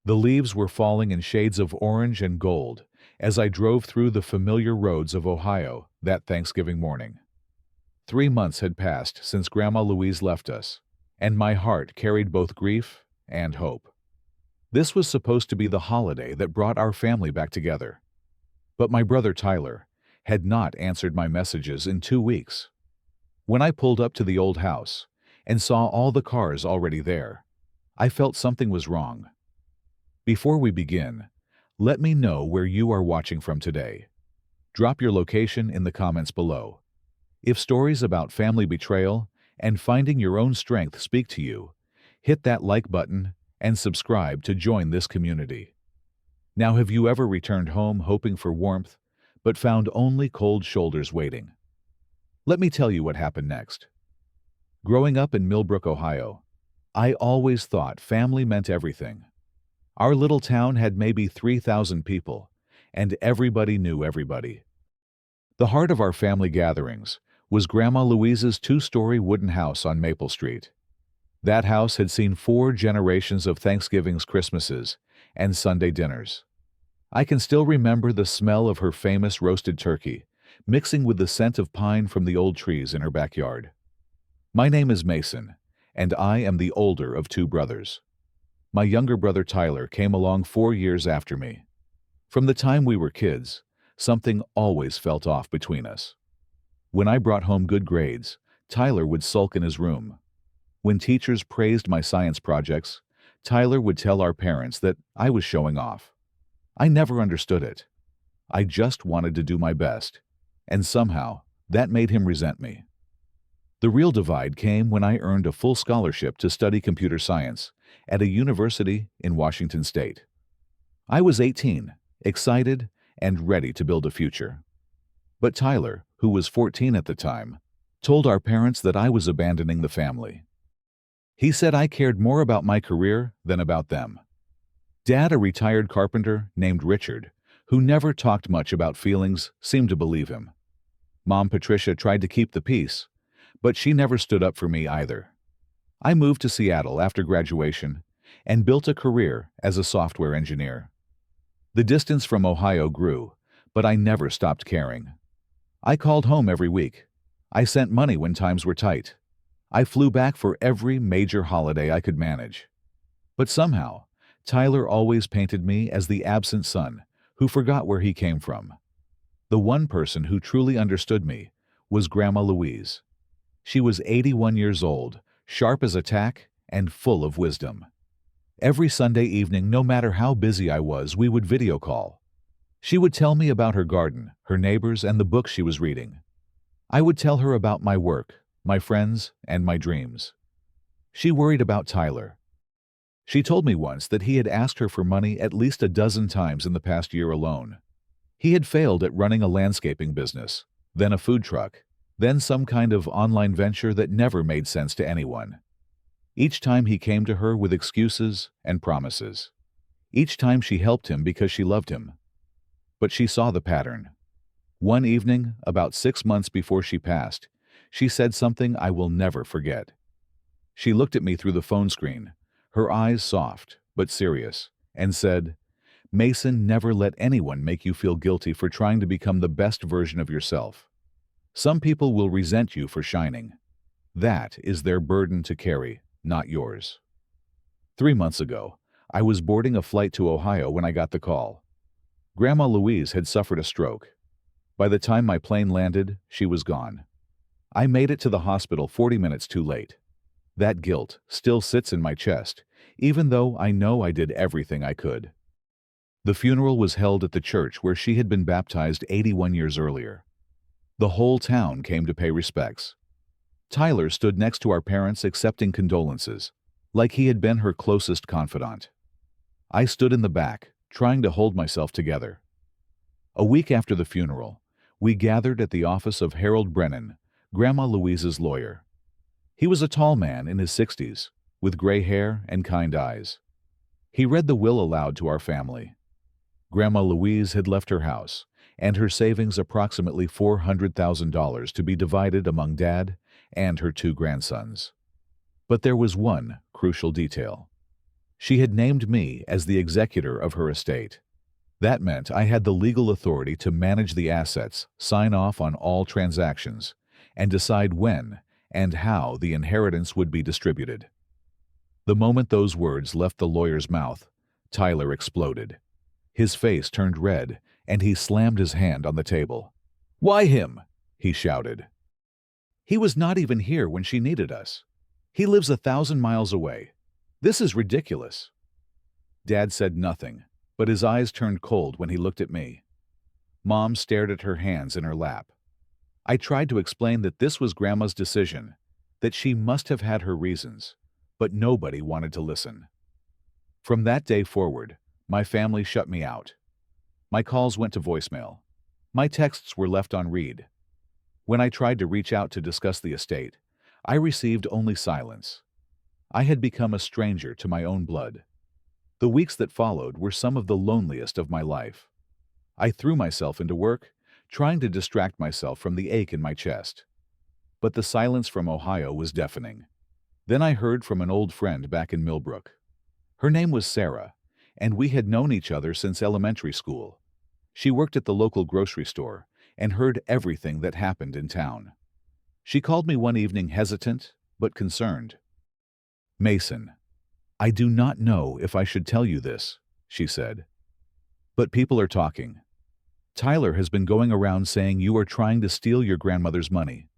The leaves were falling in shades of orange and gold as I drove through the familiar roads of Ohio that Thanksgiving morning. 3 months had passed since Grandma Louise left us, and my heart carried both grief and hope. This was supposed to be the holiday that brought our family back together. But my brother Tyler had not answered my messages in 2 weeks. When I pulled up to the old house and saw all the cars already there, I felt something was wrong. Before we begin, let me know where you are watching from today. Drop your location in the comments below. If stories about family betrayal and finding your own strength speak to you, hit that like button and subscribe to join this community. Now, have you ever returned home hoping for warmth, but found only cold shoulders waiting? Let me tell you what happened next. Growing up in Millbrook, Ohio, I always thought family meant everything. Our little town had maybe 3,000 people, and everybody knew everybody. The heart of our family gatherings was Grandma Louise's 2-story wooden house on Maple Street. That house had seen 4 generations of Thanksgivings, Christmases, and Sunday dinners. I can still remember the smell of her famous roasted turkey, mixing with the scent of pine from the old trees in her backyard. My name is Mason, and I am the older of 2 brothers. My younger brother Tyler came along 4 years after me. From the time we were kids, something always felt off between us. When I brought home good grades, Tyler would sulk in his room. When teachers praised my science projects, Tyler would tell our parents that I was showing off. I never understood it. I just wanted to do my best, and somehow that made him resent me. The real divide came when I earned a full scholarship to study computer science at a university in Washington State. I was 18, excited, and ready to build a future. But Tyler, who was 14 at the time, told our parents that I was abandoning the family. He said I cared more about my career than about them. Dad, a retired carpenter named Richard, who never talked much about feelings, seemed to believe him. Mom Patricia tried to keep the peace, but she never stood up for me either. I moved to Seattle after graduation and built a career as a software engineer. The distance from Ohio grew, but I never stopped caring. I called home every week. I sent money when times were tight. I flew back for every major holiday I could manage. But somehow, Tyler always painted me as the absent son who forgot where he came from. The one person who truly understood me was Grandma Louise. She was 81 years old, sharp as a tack, and full of wisdom. Every Sunday evening, no matter how busy I was, we would video call. She would tell me about her garden, her neighbors, and the books she was reading. I would tell her about my work, my friends, and my dreams. She worried about Tyler. She told me once that he had asked her for money at least a dozen times in the past year alone. He had failed at running a landscaping business, then a food truck, then some kind of online venture that never made sense to anyone. Each time he came to her with excuses and promises. Each time she helped him because she loved him. But she saw the pattern. One evening, about 6 months before she passed, she said something I will never forget. She looked at me through the phone screen, her eyes soft but serious, and said, "Mason, never let anyone make you feel guilty for trying to become the best version of yourself. Some people will resent you for shining. That is their burden to carry, not yours." 3 months ago, I was boarding a flight to Ohio when I got the call. Grandma Louise had suffered a stroke. By the time my plane landed, she was gone. I made it to the hospital 40 minutes too late. That guilt still sits in my chest, even though I know I did everything I could. The funeral was held at the church where she had been baptized 81 years earlier. The whole town came to pay respects. Tyler stood next to our parents accepting condolences, like he had been her closest confidant. I stood in the back, trying to hold myself together. A week after the funeral, we gathered at the office of Harold Brennan, Grandma Louise's lawyer. He was a tall man in his 60s, with gray hair and kind eyes. He read the will aloud to our family. Grandma Louise had left her house, and her savings approximately $400,000 to be divided among Dad and her 2 grandsons. But there was one crucial detail. She had named me as the executor of her estate. That meant I had the legal authority to manage the assets, sign off on all transactions, and decide when and how the inheritance would be distributed. The moment those words left the lawyer's mouth, Tyler exploded. His face turned red, and he slammed his hand on the table. "Why him?" he shouted. "He was not even here when she needed us. He lives 1,000 miles away. This is ridiculous." Dad said nothing, but his eyes turned cold when he looked at me. Mom stared at her hands in her lap. I tried to explain that this was Grandma's decision, that she must have had her reasons, but nobody wanted to listen. From that day forward, my family shut me out. My calls went to voicemail. My texts were left on read. When I tried to reach out to discuss the estate, I received only silence. I had become a stranger to my own blood. The weeks that followed were some of the loneliest of my life. I threw myself into work, trying to distract myself from the ache in my chest. But the silence from Ohio was deafening. Then I heard from an old friend back in Millbrook. Her name was Sarah, and we had known each other since elementary school. She worked at the local grocery store and heard everything that happened in town. She called me one evening hesitant but concerned. "Mason, I do not know if I should tell you this," she said. "But people are talking. Tyler has been going around saying you are trying to steal your grandmother's money.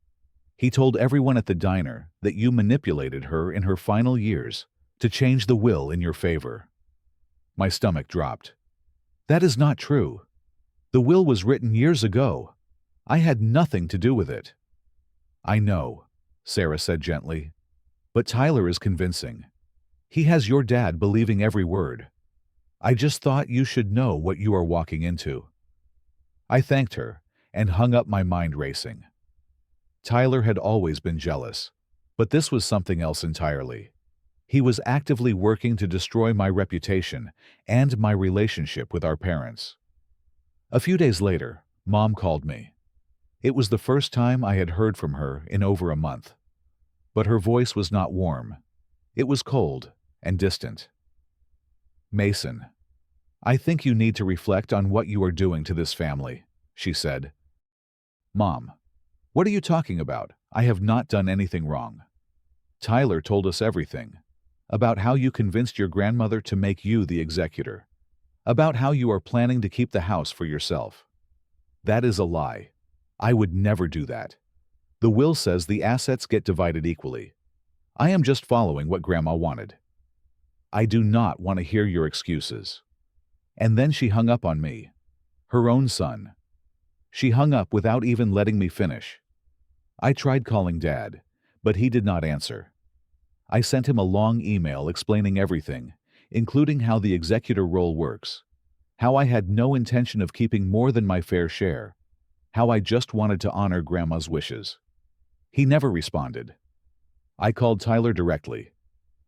He told everyone at the diner that you manipulated her in her final years to change the will in your favor." My stomach dropped. "That is not true. The will was written years ago. I had nothing to do with it." "I know," Sarah said gently, "but Tyler is convincing. He has your dad believing every word. I just thought you should know what you are walking into." I thanked her and hung up, my mind racing. Tyler had always been jealous, but this was something else entirely. He was actively working to destroy my reputation and my relationship with our parents. A few days later, Mom called me. It was the first time I had heard from her in over a month. But her voice was not warm. It was cold and distant. "Mason, I think you need to reflect on what you are doing to this family," she said. "Mom, what are you talking about? I have not done anything wrong. Tyler told us everything. About how you convinced your grandmother to make you the executor. About how you are planning to keep the house for yourself. That is a lie. I would never do that. The will says the assets get divided equally. I am just following what Grandma wanted. I do not want to hear your excuses." And then she hung up on me. Her own son. She hung up without even letting me finish. I tried calling Dad, but he did not answer. I sent him a long email explaining everything, including how the executor role works, how I had no intention of keeping more than my fair share, how I just wanted to honor Grandma's wishes. He never responded. I called Tyler directly.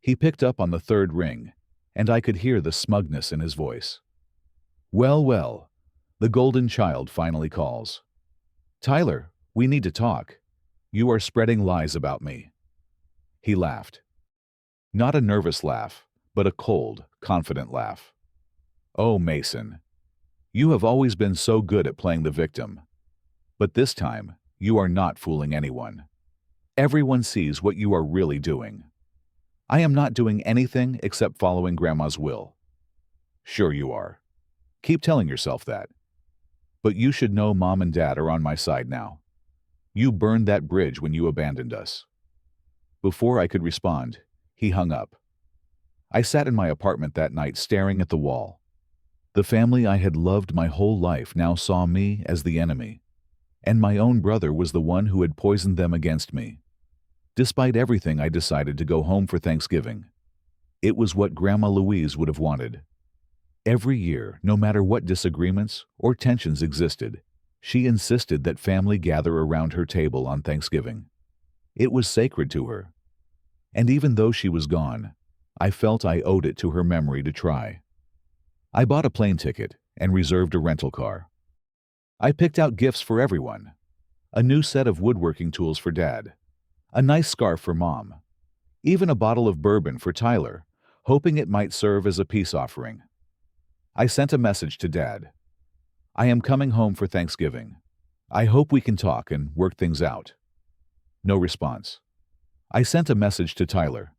He picked up on the third ring, and I could hear the smugness in his voice. "Well, well, the golden child finally calls. Tyler, we need to talk. You are spreading lies about me." He laughed. Not a nervous laugh, but a cold, confident laugh. "Oh, Mason, you have always been so good at playing the victim. But this time, you are not fooling anyone. Everyone sees what you are really doing. I am not doing anything except following Grandma's will." "Sure you are. Keep telling yourself that. But you should know Mom and Dad are on my side now. You burned that bridge when you abandoned us." Before I could respond, he hung up. I sat in my apartment that night staring at the wall. The family I had loved my whole life now saw me as the enemy, and my own brother was the one who had poisoned them against me. Despite everything, I decided to go home for Thanksgiving. It was what Grandma Louise would have wanted. Every year, no matter what disagreements or tensions existed, she insisted that family gather around her table on Thanksgiving. It was sacred to her. And even though she was gone, I felt I owed it to her memory to try. I bought a plane ticket and reserved a rental car. I picked out gifts for everyone. A new set of woodworking tools for Dad. A nice scarf for Mom. Even a bottle of bourbon for Tyler, hoping it might serve as a peace offering. I sent a message to Dad. I am coming home for Thanksgiving. I hope we can talk and work things out. No response. I sent a message to Tyler.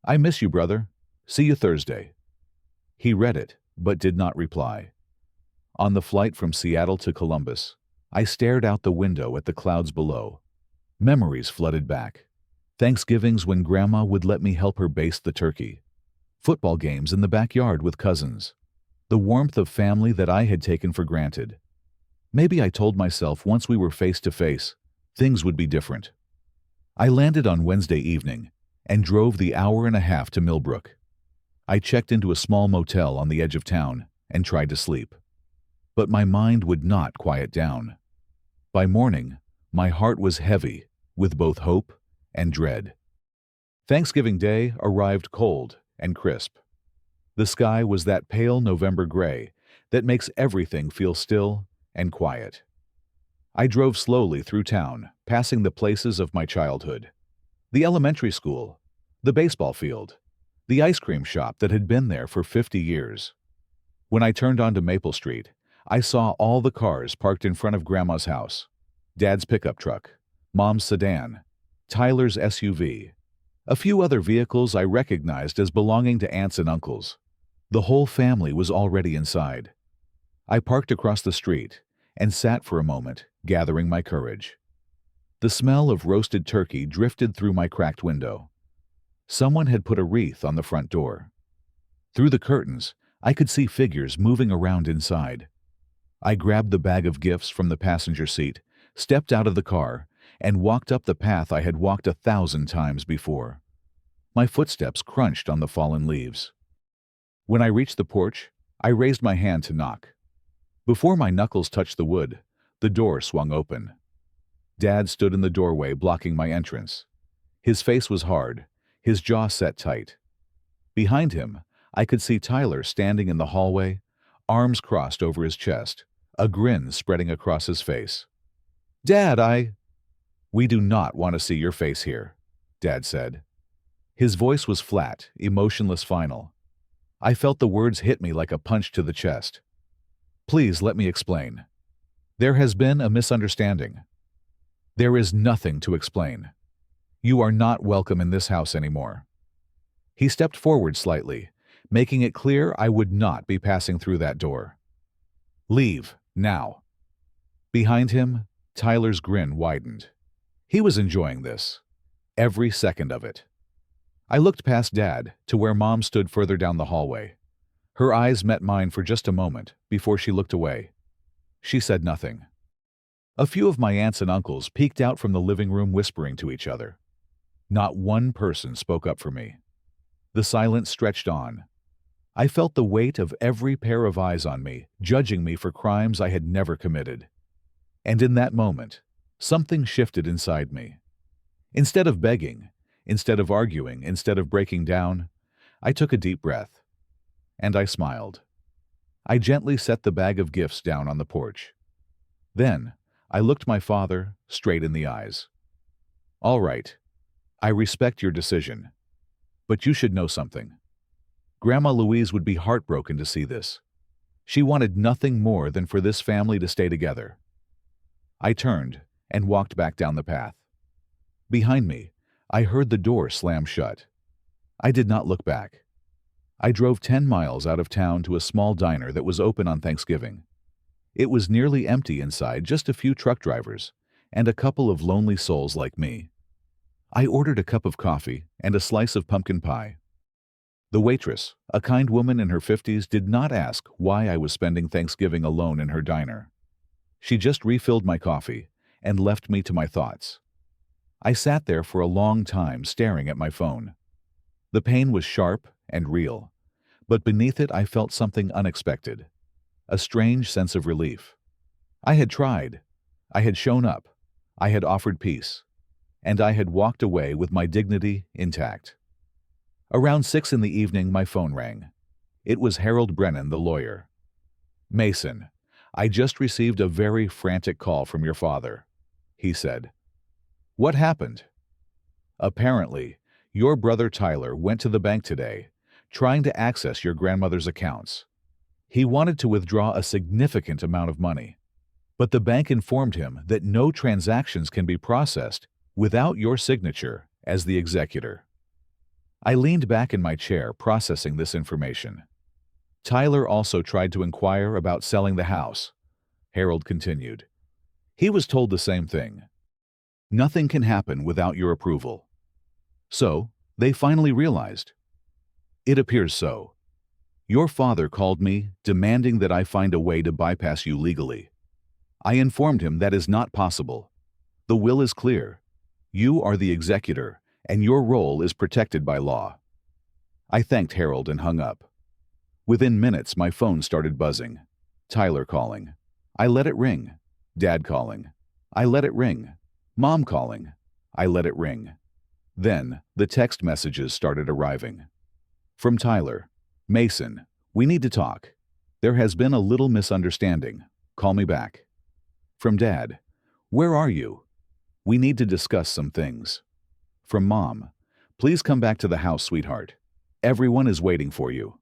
I miss you, brother. See you Thursday. He read it, but did not reply. On the flight from Seattle to Columbus, I stared out the window at the clouds below. Memories flooded back. Thanksgivings when Grandma would let me help her baste the turkey. Football games in the backyard with cousins. The warmth of family that I had taken for granted. Maybe I told myself once we were face to face, things would be different. I landed on Wednesday evening and drove the hour and a half to Millbrook. I checked into a small motel on the edge of town and tried to sleep. But my mind would not quiet down. By morning, my heart was heavy with both hope and dread. Thanksgiving Day arrived cold and crisp. The sky was that pale November gray that makes everything feel still and quiet. I drove slowly through town, passing the places of my childhood. The elementary school, the baseball field, the ice cream shop that had been there for 50 years. When I turned onto Maple Street, I saw all the cars parked in front of Grandma's house. Dad's pickup truck, Mom's sedan, Tyler's SUV. A few other vehicles I recognized as belonging to aunts and uncles. The whole family was already inside. I parked across the street and sat for a moment, gathering my courage. The smell of roasted turkey drifted through my cracked window. Someone had put a wreath on the front door. Through the curtains, I could see figures moving around inside. I grabbed the bag of gifts from the passenger seat, stepped out of the car, and walked up the path I had walked 1,000 times before. My footsteps crunched on the fallen leaves. When I reached the porch, I raised my hand to knock. Before my knuckles touched the wood, the door swung open. Dad stood in the doorway blocking my entrance. His face was hard, his jaw set tight. Behind him, I could see Tyler standing in the hallway, arms crossed over his chest, a grin spreading across his face. "Dad, We do not want to see your face here," Dad said. His voice was flat, emotionless, final. I felt the words hit me like a punch to the chest. "Please let me explain. There has been a misunderstanding." "There is nothing to explain. You are not welcome in this house anymore." He stepped forward slightly, making it clear I would not be passing through that door. "Leave, now." Behind him, Tyler's grin widened. He was enjoying this, every second of it. I looked past Dad to where Mom stood further down the hallway. Her eyes met mine for just a moment before she looked away. She said nothing. A few of my aunts and uncles peeked out from the living room whispering to each other. Not one person spoke up for me. The silence stretched on. I felt the weight of every pair of eyes on me, judging me for crimes I had never committed. And in that moment, something shifted inside me. Instead of begging, instead of arguing, instead of breaking down, I took a deep breath. And I smiled. I gently set the bag of gifts down on the porch. Then, I looked my father straight in the eyes. "All right, I respect your decision. But you should know something. Grandma Louise would be heartbroken to see this. She wanted nothing more than for this family to stay together." I turned and walked back down the path. Behind me, I heard the door slam shut. I did not look back. I drove 10 miles out of town to a small diner that was open on Thanksgiving. It was nearly empty inside, just a few truck drivers and a couple of lonely souls like me. I ordered a cup of coffee and a slice of pumpkin pie. The waitress, a kind woman in her 50s, did not ask why I was spending Thanksgiving alone in her diner. She just refilled my coffee and left me to my thoughts. I sat there for a long time staring at my phone. The pain was sharp and real, but beneath it I felt something unexpected, a strange sense of relief. I had tried, I had shown up, I had offered peace, and I had walked away with my dignity intact. Around 6 in the evening, my phone rang. It was Harold Brennan, the lawyer. "Mason, I just received a very frantic call from your father," he said. "What happened?" "Apparently, your brother Tyler went to the bank today, trying to access your grandmother's accounts. He wanted to withdraw a significant amount of money, but the bank informed him that no transactions can be processed without your signature as the executor. I leaned back in my chair processing this information. Tyler also tried to inquire about selling the house. Harold continued. He was told the same thing. Nothing can happen without your approval. So, they finally realized. It appears so. Your father called me, demanding that I find a way to bypass you legally. I informed him that is not possible. The will is clear. You are the executor, and your role is protected by law. I thanked Harold and hung up. Within minutes, my phone started buzzing. Tyler calling. I let it ring. Dad calling. I let it ring. Mom calling. I let it ring. Then, the text messages started arriving. From Tyler. Mason, we need to talk. There has been a little misunderstanding. Call me back. From Dad. Where are you? We need to discuss some things. From Mom. Please come back to the house, sweetheart. Everyone is waiting for you.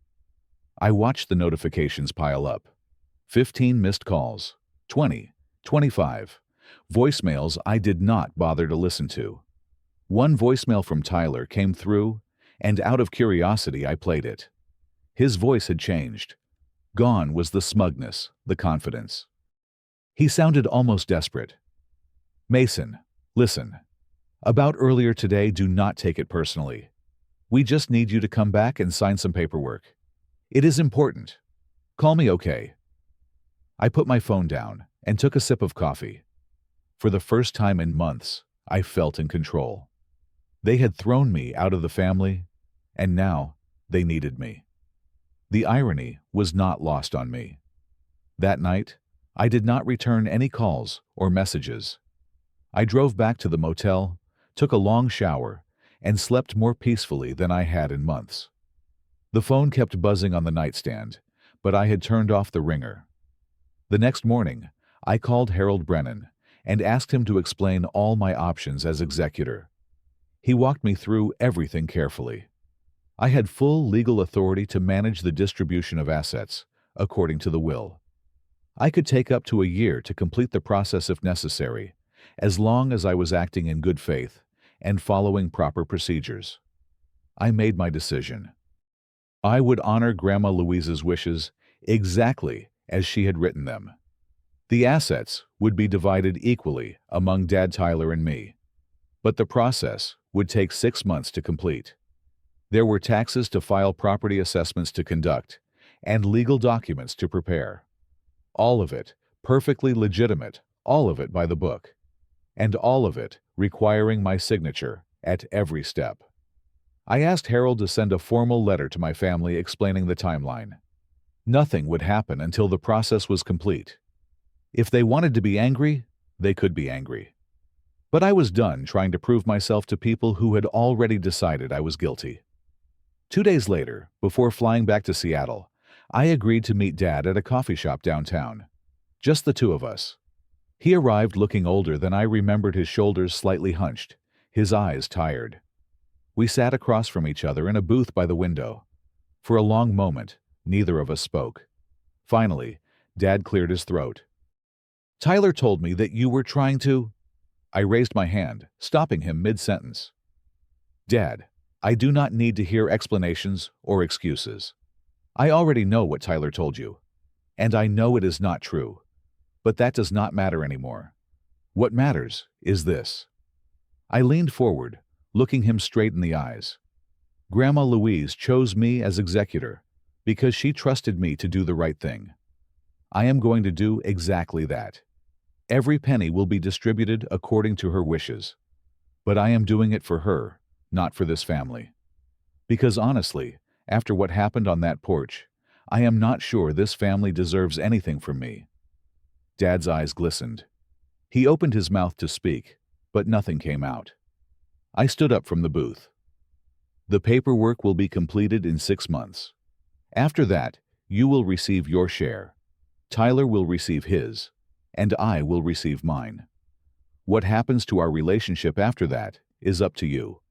I watched the notifications pile up. 15 missed calls. 20. 25. Voicemails I did not bother to listen to. One voicemail from Tyler came through, and out of curiosity I played it. His voice had changed. Gone was the smugness, the confidence. He sounded almost desperate. Mason, listen. About earlier today, do not take it personally. We just need you to come back and sign some paperwork. It is important. Call me, okay? I put my phone down and took a sip of coffee. For the first time in months, I felt in control. They had thrown me out of the family, and now they needed me. The irony was not lost on me. That night, I did not return any calls or messages. I drove back to the motel, took a long shower, and slept more peacefully than I had in months. The phone kept buzzing on the nightstand, but I had turned off the ringer. The next morning, I called Harold Brennan and asked him to explain all my options as executor. He walked me through everything carefully. I had full legal authority to manage the distribution of assets, according to the will. I could take up to a year to complete the process if necessary, as long as I was acting in good faith and following proper procedures. I made my decision. I would honor Grandma Louise's wishes exactly as she had written them. The assets would be divided equally among Dad Tyler and me, but the process would take 6 months to complete. There were taxes to file, property assessments to conduct, and legal documents to prepare. All of it perfectly legitimate, all of it by the book, and all of it requiring my signature at every step. I asked Harold to send a formal letter to my family explaining the timeline. Nothing would happen until the process was complete. If they wanted to be angry, they could be angry. But I was done trying to prove myself to people who had already decided I was guilty. 2 days later, before flying back to Seattle, I agreed to meet Dad at a coffee shop downtown. Just the two of us. He arrived looking older than I remembered, his shoulders slightly hunched, his eyes tired. We sat across from each other in a booth by the window. For a long moment, neither of us spoke. Finally, Dad cleared his throat. Tyler told me that you were trying to... I raised my hand, stopping him mid-sentence. Dad, I do not need to hear explanations or excuses. I already know what Tyler told you, and I know it is not true. But that does not matter anymore. What matters is this. I leaned forward, looking him straight in the eyes. Grandma Louise chose me as executor because she trusted me to do the right thing. I am going to do exactly that. Every penny will be distributed according to her wishes. But I am doing it for her, not for this family. Because honestly, after what happened on that porch, I am not sure this family deserves anything from me. Dad's eyes glistened. He opened his mouth to speak, but nothing came out. I stood up from the booth. The paperwork will be completed in 6 months. After that, you will receive your share. Tyler will receive his, and I will receive mine. What happens to our relationship after that is up to you.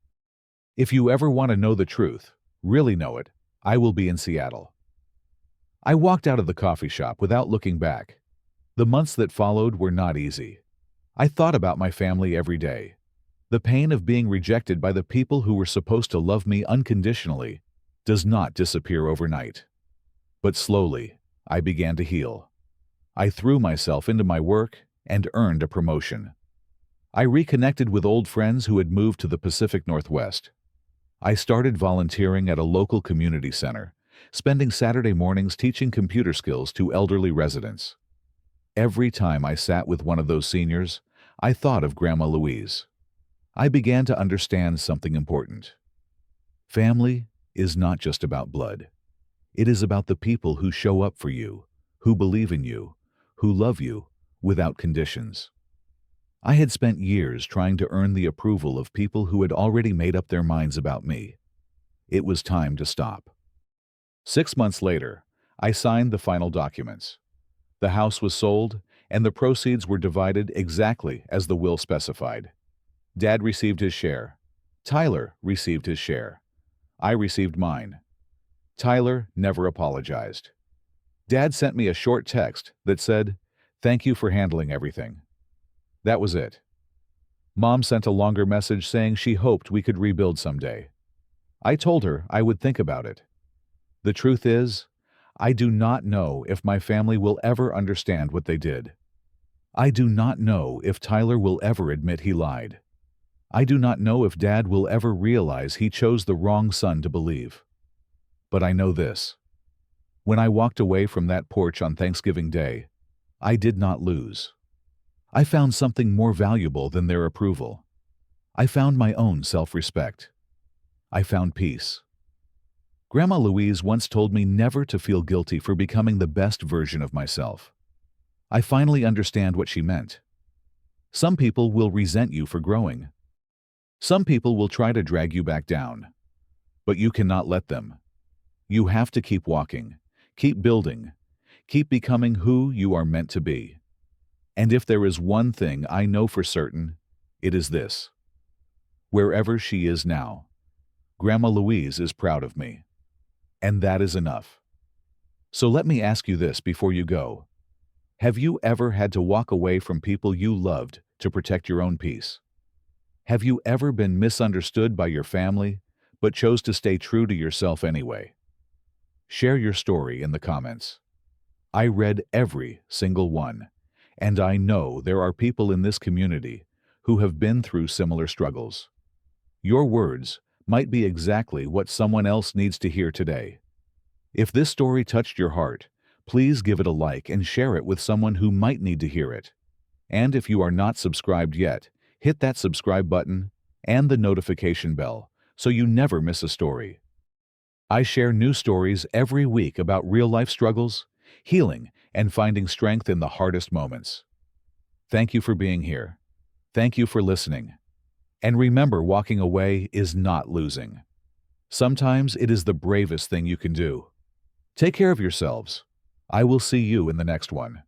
If you ever want to know the truth, really know it, I will be in Seattle. I walked out of the coffee shop without looking back. The months that followed were not easy. I thought about my family every day. The pain of being rejected by the people who were supposed to love me unconditionally does not disappear overnight. But slowly, I began to heal. I threw myself into my work and earned a promotion. I reconnected with old friends who had moved to the Pacific Northwest. I started volunteering at a local community center, spending Saturday mornings teaching computer skills to elderly residents. Every time I sat with one of those seniors, I thought of Grandma Louise. I began to understand something important. Family is not just about blood. It is about the people who show up for you, who believe in you, who love you without conditions. I had spent years trying to earn the approval of people who had already made up their minds about me. It was time to stop. 6 months later, I signed the final documents. The house was sold, and the proceeds were divided exactly as the will specified. Dad received his share. Tyler received his share. I received mine. Tyler never apologized. Dad sent me a short text that said, "Thank you for handling everything." That was it. Mom sent a longer message saying she hoped we could rebuild someday. I told her I would think about it. The truth is, I do not know if my family will ever understand what they did. I do not know if Tyler will ever admit he lied. I do not know if Dad will ever realize he chose the wrong son to believe. But I know this. When I walked away from that porch on Thanksgiving Day, I did not lose. I found something more valuable than their approval. I found my own self-respect. I found peace. Grandma Louise once told me never to feel guilty for becoming the best version of myself. I finally understand what she meant. Some people will resent you for growing. Some people will try to drag you back down. But you cannot let them. You have to keep walking, keep building, keep becoming who you are meant to be. And if there is one thing I know for certain, it is this. Wherever she is now, Grandma Louise is proud of me. And that is enough. So let me ask you this before you go. Have you ever had to walk away from people you loved to protect your own peace? Have you ever been misunderstood by your family, but chose to stay true to yourself anyway? Share your story in the comments. I read every single one, and I know there are people in this community who have been through similar struggles. Your words might be exactly what someone else needs to hear today. If this story touched your heart, please give it a like and share it with someone who might need to hear it. And if you are not subscribed yet, hit that subscribe button and the notification bell so you never miss a story. I share new stories every week about real-life struggles, healing, and finding strength in the hardest moments. Thank you for being here. Thank you for listening. And remember, walking away is not losing. Sometimes it is the bravest thing you can do. Take care of yourselves. I will see you in the next one.